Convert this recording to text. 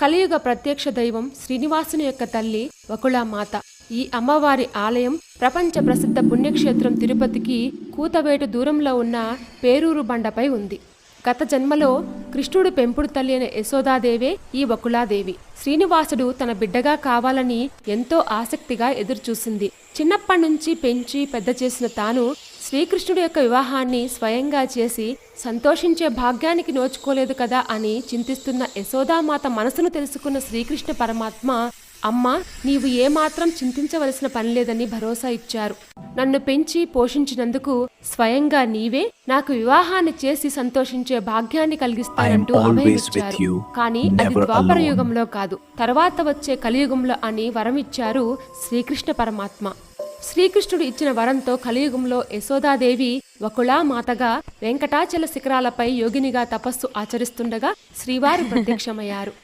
కలియుగ ప్రత్యక్ష దైవం శ్రీనివాసుని యొక్క తల్లి వకుళామాత. ఈ అమ్మవారి ఆలయం ప్రపంచ ప్రసిద్ధ పుణ్యక్షేత్రం తిరుపతికి కూతవేటు దూరంలో ఉన్న పేరూరు బండపై ఉంది. గత జన్మలో కృష్ణుడు పెంపుడు తల్లి అయిన యశోదాదేవే ఈ వకుళాదేవి. శ్రీనివాసుడు తన బిడ్డగా కావాలని ఎంతో ఆసక్తిగా ఎదురుచూసింది. చిన్నప్పటి నుంచి పెంచి పెద్ద చేసిన తాను శ్రీకృష్ణుడి యొక్క వివాహాన్ని స్వయంగా చేసి సంతోషించే భాగ్యానికి నోచుకోలేదు కదా అని చింతిస్తున్న యశోదామాత మనసును తెలుసుకున్న శ్రీకృష్ణ పరమాత్మ, అమ్మా, నీవు ఏమాత్రం చింతించవలసిన పనిలేదని భరోసా ఇచ్చారు. నన్ను పెంచి పోషించినందుకు స్వయంగా నీవే నాకు వివాహాన్ని చేసి సంతోషించే భాగ్యాన్ని కలిగిస్తానంటూ అభయమిచ్చారు. కానీ అది ద్వాపర యుగంలో కాదు, తర్వాత వచ్చే కలియుగంలో అని వరమిచ్చారు శ్రీకృష్ణ పరమాత్మ. శ్రీకృష్ణుడు ఇచ్చిన వరంతో కలియుగంలో యశోదాదేవి వకుళామాతగా వెంకటాచల శిఖరాలపై యోగినిగా తపస్సు ఆచరిస్తుండగా శ్రీవారు ప్రత్యక్షమయ్యారు.